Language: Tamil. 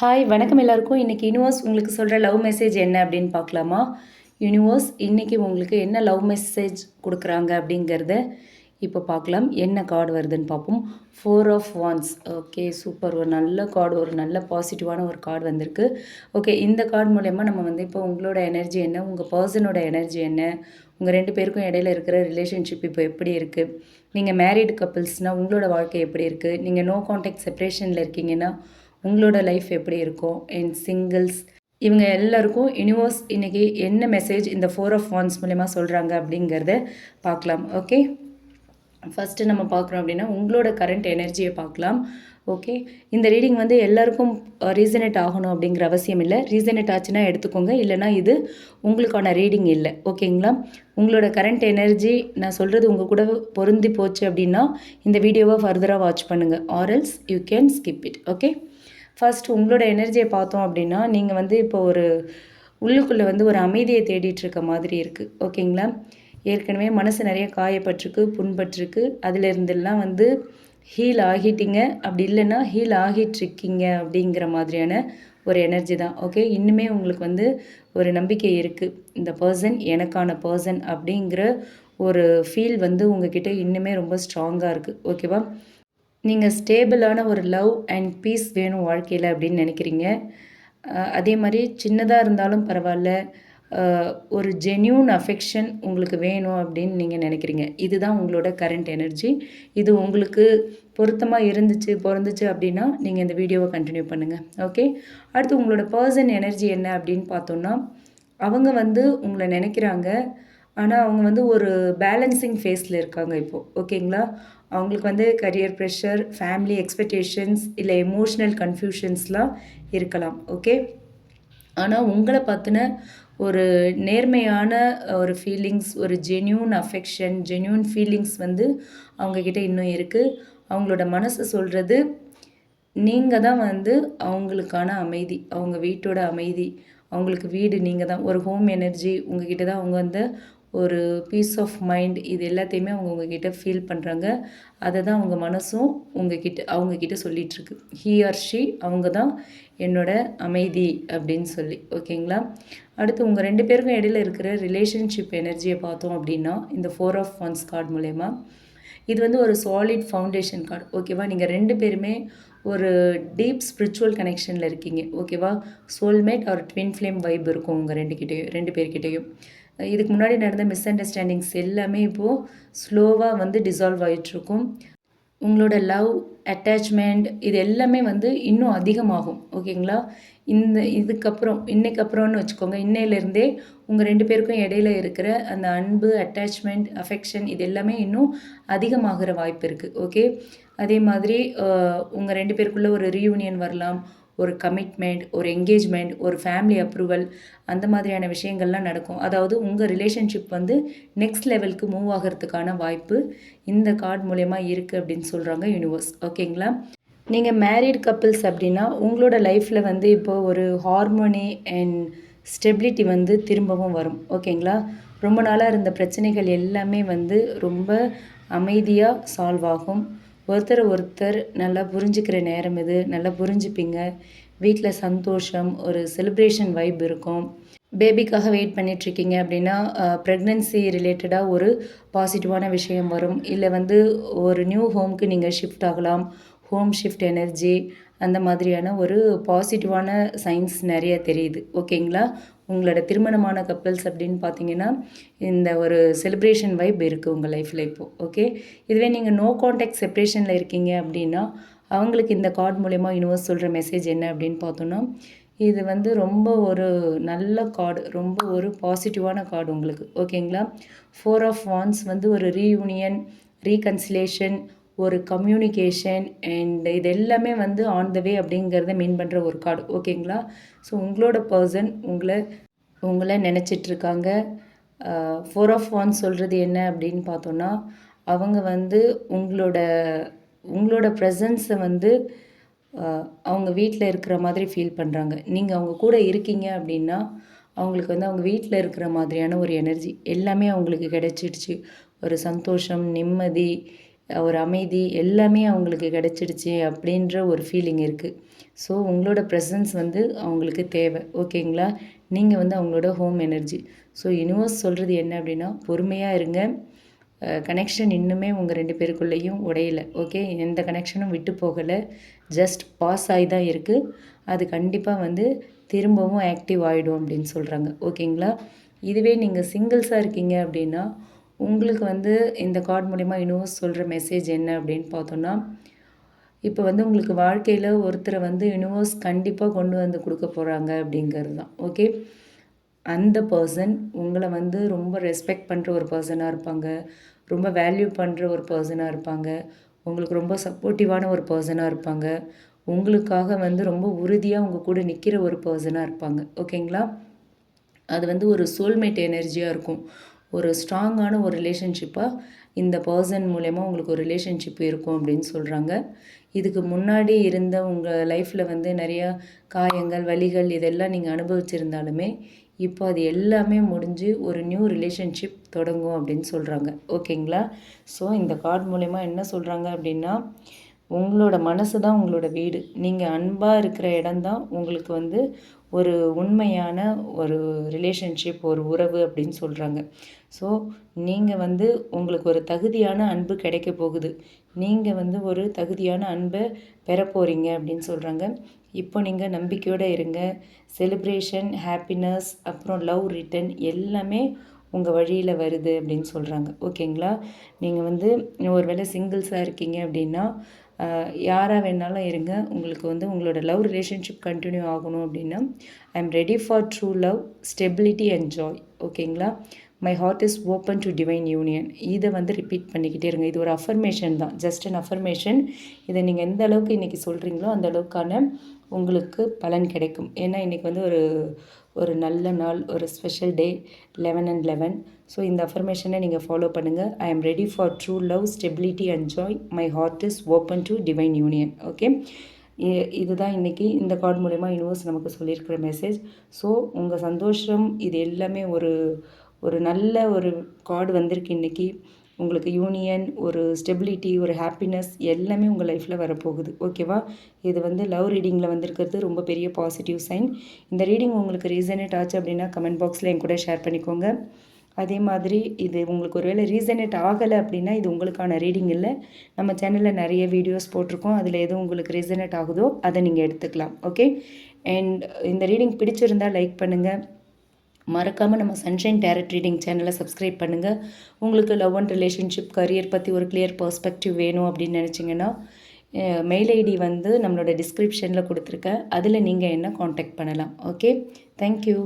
ஹாய் வணக்கம் எல்லாருக்கும். இன்றைக்கி யூனிவர்ஸ் உங்களுக்கு சொல்கிற லவ் மெசேஜ் என்ன அப்படின்னு பார்க்கலாமா? யூனிவர்ஸ் இன்றைக்கி உங்களுக்கு என்ன லவ் மெசேஜ் கொடுக்குறாங்க அப்படிங்கிறத இப்போ பார்க்கலாம். என்ன கார்டு வருதுன்னு பார்ப்போம். 4 ஆஃப் வான்ஸ். Okay, super. ஒரு நல்ல கார்டு, ஒரு நல்ல பாசிட்டிவான ஒரு கார்டு வந்திருக்கு. ஓகே, இந்த கார்டு மூலயமா நம்ம வந்து இப்போ உங்களோட எனர்ஜி என்ன, உங்கள் பர்சனோட எனர்ஜி என்ன, உங்கள் 2 பேருக்கும் இடையில இருக்கிற ரிலேஷன்ஷிப் இப்போ எப்படி இருக்குது, நீங்கள் மேரீடு கப்புள்ஸ்னால் உங்களோட வாழ்க்கை எப்படி இருக்குது, நீங்கள் நோ கான்டாக்ட் செப்பரேஷனில் இருக்கீங்கன்னா உங்களோட லைஃப் எப்படி இருக்கும், அண்ட் சிங்கிள்ஸ், இவங்க எல்லாருக்கும் யூனிவர்ஸ் இன்றைக்கி என்ன மெசேஜ் இந்த 4 ஆஃப் வான்ஸ் மூலயமா சொல்கிறாங்க அப்படிங்கிறத பார்க்கலாம். ஓகே, ஃபஸ்ட்டு நம்ம பார்க்குறோம் அப்படின்னா உங்களோட கரண்ட் எனர்ஜியை பார்க்கலாம். ஓகே, இந்த ரீடிங் வந்து எல்லாருக்கும் ரீசனேட் ஆகணும் அப்படிங்கிற அவசியம் இல்லை. ரீசனேட் ஆச்சுன்னா எடுத்துக்கோங்க, இல்லைனா இது உங்களுக்கான ரீடிங் இல்லை. ஓகேங்களா? உங்களோட கரண்ட் எனர்ஜி நான் சொல்கிறது உங்கள் கூட பொருந்தி போச்சு அப்படின்னா இந்த வீடியோவை ஃபர்தராக வாட்ச் பண்ணுங்கள், or else you can skip it. Okay, first உங்களோட எனர்ஜியை பார்த்தோம் அப்படின்னா நீங்கள் வந்து இப்போ ஒரு உள்ளுக்குள்ளே வந்து ஒரு அமைதியை தேடிட்டு இருக்க மாதிரி இருக்குது. ஓகேங்களா? ஏற்கனவே மனசு நிறைய காயப்பட்டிருக்கு, புண்பட்டிருக்கு. அதிலிருந்தெல்லாம் வந்து ஹீல் ஆகிட்டீங்க, அப்படி இல்லைன்னா ஹீல் ஆகிட்டுருக்கீங்க அப்படிங்கிற மாதிரியான ஒரு எனர்ஜி தான். ஓகே, இன்னுமே உங்களுக்கு வந்து ஒரு நம்பிக்கை இருக்குது. இந்த பர்சன் எனக்கான பர்சன் அப்படிங்கிற ஒரு ஃபீல் வந்து உங்ககிட்ட இன்னுமே ரொம்ப ஸ்ட்ராங்காக இருக்குது. ஓகேவா? நீங்கள் ஸ்டேபிளான ஒரு லவ் அண்ட் பீஸ் வேணும் வாழ்க்கையில் அப்படின்னு நினைக்கிறீங்க. அதே மாதிரி சின்னதாக இருந்தாலும் பரவாயில்ல, ஒரு ஜென்யூன் அஃபெக்ஷன் உங்களுக்கு வேணும் அப்படின்னு நீங்கள் நினைக்கிறீங்க. இதுதான் உங்களோட கரண்ட் எனர்ஜி. இது உங்களுக்கு பொருத்தமாக பொருந்துச்சு அப்படின்னா நீங்கள் இந்த வீடியோவை கண்டினியூ பண்ணுங்கள். ஓகே, அடுத்து உங்களோட பர்சன் எனர்ஜி என்ன அப்படின்னு பார்த்தோன்னா, அவங்க வந்து உங்களை நினைக்கிறாங்க, ஆனால் அவங்க வந்து ஒரு பேலன்சிங் ஃபேஸில் இருக்காங்க இப்போது. ஓகேங்களா? அவங்களுக்கு வந்து கரியர் ப்ரெஷர், ஃபேமிலி எக்ஸ்பெக்டேஷன்ஸ், இல்லை எமோஷ்னல் கன்ஃபியூஷன்ஸ்லாம் இருக்கலாம். ஓகே, ஆனால் உங்களை பார்த்தின ஒரு நேர்மையான ஒரு ஃபீலிங்ஸ், ஒரு ஜென்யூன் அஃபெக்ஷன், ஜென்யூன் ஃபீலிங்ஸ் வந்து அவங்கக்கிட்ட இன்னும் இருக்குது. அவங்களோட மனசு சொல்கிறது நீங்கள் தான் வந்து அவங்களுக்கான அமைதி, அவங்க வீட்டோட அமைதி, அவங்களுக்கு வீடு நீங்கள் தான். ஒரு ஹோம் எனர்ஜி உங்ககிட்ட தான். அவங்க வந்து ஒரு பீஸ் ஆஃப் மைண்ட், இது எல்லாத்தையுமே அவங்க உங்ககிட்ட ஃபீல் பண்ணுறாங்க. அதை தான் அவங்க மனசும் அவங்கக்கிட்ட சொல்லிகிட்ருக்கு. ஹீ ஆர் ஷீ, அவங்க தான் என்னோட அமைதி அப்படின்னு சொல்லி. ஓகேங்களா? அடுத்து உங்கள் 2 பேருக்கும் இடையில இருக்கிற ரிலேஷன்ஷிப் எனர்ஜியை பார்த்தோம் அப்படின்னா இந்த 4 ஆஃப் வான்ஸ் கார்டு மூலயமா இது வந்து ஒரு சாலிட் ஃபவுண்டேஷன் கார்டு. ஓகேவா? நீங்கள் 2 பேருமே ஒரு டீப் ஸ்பிரிச்சுவல் கனெக்ஷனில் இருக்கீங்க. ஓகேவா? சோல்மேட் ஒரு ட்வின் ஃப்ளேம் வைப் இருக்கும் உங்கள் 2 பேர்கிட்டையும். இதுக்கு முன்னாடி நடந்த மிஸ் அண்டர்ஸ்டாண்டிங்ஸ் எல்லாமே இப்போது ஸ்லோவாக வந்து டிசால்வ் ஆகிட்டுருக்கும். உங்களோட லவ், அட்டாச்மெண்ட் இது எல்லாமே வந்து இன்னும் அதிகமாகும். ஓகேங்களா? இன்னைக்கப்புறம்னு வச்சுக்கோங்க, இன்னையிலேருந்தே உங்கள் 2 பேருக்கும் இடையில இருக்கிற அந்த அன்பு, அட்டாச்மெண்ட், அஃபெக்ஷன் இது எல்லாமே இன்னும் அதிகமாகிற வாய்ப்பு இருக்குது. ஓகே, அதே மாதிரி உங்கள் 2 பேருக்குள்ளே ஒரு ரீயூனியன் வரலாம், ஒரு கமிட்மெண்ட், ஒரு என்கேஜ்மெண்ட், ஒரு ஃபேமிலி அப்ரூவல், அந்த மாதிரியான விஷயங்கள்லாம் நடக்கும். அதாவது உங்கள் ரிலேஷன்ஷிப் வந்து நெக்ஸ்ட் லெவலுக்கு மூவ் ஆகிறதுக்கான வாய்ப்பு இந்த கார்டு மூலயமா இருக்குது அப்படின்னு சொல்கிறாங்க யூனிவர்ஸ். ஓகேங்களா? நீங்கள் மேரீட் கப்புள்ஸ் அப்படின்னா உங்களோட லைஃப்பில் வந்து இப்போது ஒரு ஹார்மோனி அண்ட் ஸ்டெபிலிட்டி வந்து திரும்பவும் வரும். ஓகேங்களா? ரொம்ப நாளாக இருந்த பிரச்சனைகள் எல்லாமே வந்து ரொம்ப அமைதியாக சால்வ் ஆகும். ஒருத்தர் நல்லா புரிஞ்சுக்கிற நேரம் இது. நல்லா புரிஞ்சுப்பீங்க. வீட்டில் சந்தோஷம், ஒரு செலிப்ரேஷன் வைப் இருக்கும். பேபிக்காக வெயிட் பண்ணிகிட்ருக்கீங்க அப்படின்னா ப்ரெக்னென்சி ரிலேட்டடாக ஒரு பாசிட்டிவான விஷயம் வரும். இல்லை வந்து ஒரு நியூ ஹோம்க்கு நீங்கள் ஷிஃப்ட் ஆகலாம். ஹோம் ஷிஃப்ட் எனர்ஜி, அந்த மாதிரியான ஒரு பாசிட்டிவான சைன்ஸ் நிறைய தெரியுது. ஓகேங்களா? உங்களோட திருமணமான கப்பல்ஸ் அப்படின்னு பார்த்தீங்கன்னா இந்த ஒரு செலிப்ரேஷன் வைப் இருக்குது உங்கள் லைஃப்பில் இப்போது. ஓகே, இதுவே நீங்கள் நோ கான்டாக்ட் செப்பரேஷனில் இருக்கீங்க அப்படின்னா அவங்களுக்கு இந்த கார்டு மூலயமா யூனிவர்ஸ் சொல்கிற மெசேஜ் என்ன அப்படின்னு பார்த்தோன்னா, இது வந்து ரொம்ப ஒரு நல்ல கார்டு, ரொம்ப ஒரு பாசிட்டிவான கார்டு உங்களுக்கு. ஓகேங்களா? 4 ஆஃப் வான்ஸ் வந்து ஒரு ரீயூனியன், ரீகன்சிலேஷன், ஒரு கம்யூனிகேஷன் அண்ட் இது எல்லாமே வந்து ஆன் த வே அப்படிங்கிறத மீன் பண்ணுற ஒரு கார்டு. ஓகேங்களா? ஸோ உங்களோட பர்சன் உங்களை நினச்சிட்ருக்காங்க. 4 ஆஃப் வான்ஸ் சொல்கிறது என்ன அப்படின்னு பார்த்தோன்னா, அவங்க வந்து உங்களோட ப்ரெசன்ஸை வந்து அவங்க வீட்டில் இருக்கிற மாதிரி ஃபீல் பண்ணுறாங்க. நீங்கள் அவங்க கூட இருக்கீங்க அப்படின்னா அவங்களுக்கு வந்து அவங்க வீட்டில் இருக்கிற மாதிரியான ஒரு எனர்ஜி எல்லாமே அவங்களுக்கு கிடைச்சிடுச்சு. ஒரு சந்தோஷம், நிம்மதி, ஒரு அமைதி எல்லாமே அவங்களுக்கு கிடைச்சிடுச்சு அப்படின்ற ஒரு ஃபீலிங் இருக்குது. ஸோ உங்களோட ப்ரெசன்ஸ் வந்து அவங்களுக்கு தேவை. ஓகேங்களா? நீங்கள் வந்து அவங்களோட ஹோம் எனர்ஜி. ஸோ யுனிவர்ஸ் சொல்கிறது என்ன அப்படின்னா, பொறுமையாக இருங்க. கனெக்ஷன் இன்னுமே உங்கள் 2 பேருக்குள்ளேயும் உடையல. ஓகே? எந்த கனெக்ஷனும் விட்டு போகலை. ஜஸ்ட் பாஸ் ஆகி தான் இருக்குது. அது கண்டிப்பாக வந்து திரும்பவும் ஆக்டிவ் ஆகிடும் அப்படின்னு சொல்கிறாங்க. ஓகேங்களா? இதுவே நீங்கள் சிங்கிள்ஸாக இருக்கீங்க அப்படின்னா, உங்களுக்கு வந்து இந்த கார்ட் மூலிமா யுனிவர்ஸ் சொல்கிற மெசேஜ் என்ன அப்படின்னு பார்த்தோன்னா, இப்போ வந்து உங்களுக்கு வாழ்க்கையில் ஒருத்தரை வந்து யுனிவர்ஸ் கண்டிப்பாக கொண்டு வந்து கொடுக்க போகிறாங்க அப்படிங்கிறது தான். ஓகே? அந்த பர்சன் உங்களை வந்து ரொம்ப ரெஸ்பெக்ட் பண்ணுற ஒரு பர்சனாக இருப்பாங்க. ரொம்ப வேல்யூ பண்ணுற ஒரு பர்சனாக இருப்பாங்க. உங்களுக்கு ரொம்ப சப்போர்ட்டிவான ஒரு பர்சனாக இருப்பாங்க. உங்களுக்காக வந்து ரொம்ப உறுதியாக உங்கள் கூட நிற்கிற ஒரு பர்சனாக இருப்பாங்க. ஓகேங்களா? அது வந்து ஒரு சோல்மேட் எனர்ஜியாக இருக்கும். ஒரு ஸ்ட்ராங்கான ஒரு ரிலேஷன்ஷிப்பாக இந்த பர்சன் மூலயமா உங்களுக்கு ஒரு ரிலேஷன்ஷிப் இருக்கும் அப்படின்னு சொல்கிறாங்க. இதுக்கு முன்னாடி இருந்த உங்கள் லைஃப்பில் வந்து நிறையா காயங்கள், வலிகள் இதெல்லாம் நீங்கள் அனுபவிச்சிருந்தாலுமே, இப்போ அது எல்லாமே முடிஞ்சு ஒரு நியூ ரிலேஷன்ஷிப் தொடங்கும் அப்படின்னு சொல்கிறாங்க. ஓகேங்களா? ஸோ இந்த கார்டு மூலயமா என்ன சொல்கிறாங்க அப்படின்னா, உங்களோட மனசு தான் உங்களோட வீடு. நீங்கள் அன்பாக இருக்கிற இடம் தான் உங்களுக்கு வந்து ஒரு உண்மையான ஒரு ரிலேஷன்ஷிப், ஒரு உறவு அப்படின்னு சொல்கிறாங்க. ஸோ நீங்கள் வந்து உங்களுக்கு ஒரு தகுதியான அன்பு கிடைக்க போகுது. நீங்கள் வந்து ஒரு தகுதியான அன்பை பெற போகிறீங்க அப்படின்னு சொல்கிறாங்க. இப்போ நீங்கள் நம்பிக்கையோடு இருங்க. செலிப்ரேஷன், ஹாப்பினஸ், அப்புறம் லவ் ரிட்டர்ன் எல்லாமே உங்கள் வழியில் வருது அப்படின்னு சொல்கிறாங்க. ஓகேங்களா? நீங்கள் வந்து ஒரு வேளை சிங்கிள்ஸாக இருக்கீங்க அப்படின்னா, யாராக வேணாலும் இருங்க. உங்களுக்கு வந்து உங்களோட லவ் ரிலேஷன்ஷிப் கண்டினியூ ஆகணும் அப்படின்னா, I am ready for true love, stability and joy. ஓகேங்களா? My heart is open to divine union. இதை வந்து ரிப்பீட் பண்ணிக்கிட்டே இருங்க. இது ஒரு அஃபர்மேஷன் தான், ஜஸ்ட் அன் அஃபர்மேஷன். இதை நீங்கள் எந்த அளவுக்கு இன்றைக்கி சொல்கிறீங்களோ அந்த அளவுக்கான உங்களுக்கு பலன் கிடைக்கும். ஏன்னா இன்றைக்கி வந்து ஒரு நல்ல நாள், ஒரு ஸ்பெஷல் டே, 11/11. ஸோ இந்த அஃபர்மேஷனை நீங்கள் ஃபாலோ பண்ணுங்கள். I am ready for true love, stability and joy. My heart is open to divine union. Okay? இதுதான் இன்றைக்கி இந்த கார்டு மூலமா யூனிவர்ஸ் நமக்கு சொல்லியிருக்கிற மெசேஜ். ஸோ உங்கள் சந்தோஷம் இது எல்லாமே ஒரு நல்ல ஒரு கார்டு வந்திருக்கு இன்றைக்கி. உங்களுக்கு யூனியன், ஒரு ஸ்டெபிலிட்டி, ஒரு ஹாப்பினஸ் எல்லாமே உங்கள் லைஃப்பில் வரப்போகுது. ஓகேவா? இது வந்து லவ் ரீடிங்கில் வந்திருக்கிறது ரொம்ப பெரிய பாசிட்டிவ் சைன். இந்த ரீடிங் உங்களுக்கு ரீசனேட் ஆச்சு அப்படின்னா கமெண்ட் பாக்ஸில் என் கூட ஷேர் பண்ணிக்கோங்க. அதே மாதிரி இது உங்களுக்கு ஒரு வேளை ரீசனேட் ஆகலை அப்படின்னா இது உங்களுக்கான ரீடிங் இல்லை. நம்ம சேனலில் நிறைய வீடியோஸ் போட்டிருக்கோம். அதில் எதுவும் உங்களுக்கு ரீசனேட் ஆகுதோ அதை நீங்கள் எடுத்துக்கலாம். ஓகே? அண்ட் இந்த ரீடிங் பிடிச்சிருந்தால் லைக் பண்ணுங்கள். மறக்காமல் நம்ம சன்ஷைன் டேரட் ரீடிங் சேனலை சப்ஸ்கிரைப் பண்ணுங்கள். உங்களுக்கு லவ் அண்ட் ரிலேஷன்ஷிப், கரியர் பற்றி ஒரு கிளியர் பர்ஸ்பெக்டிவ் வேணும் அப்படின்னு நினச்சிங்கன்னா மெயில் ஐடி வந்து நம்மளோட டிஸ்கிரிப்ஷனில் கொடுத்துருக்கேன். அதில் நீங்கள் என்ன காண்டாக்ட் பண்ணலாம். ஓகே? தேங்க்யூ.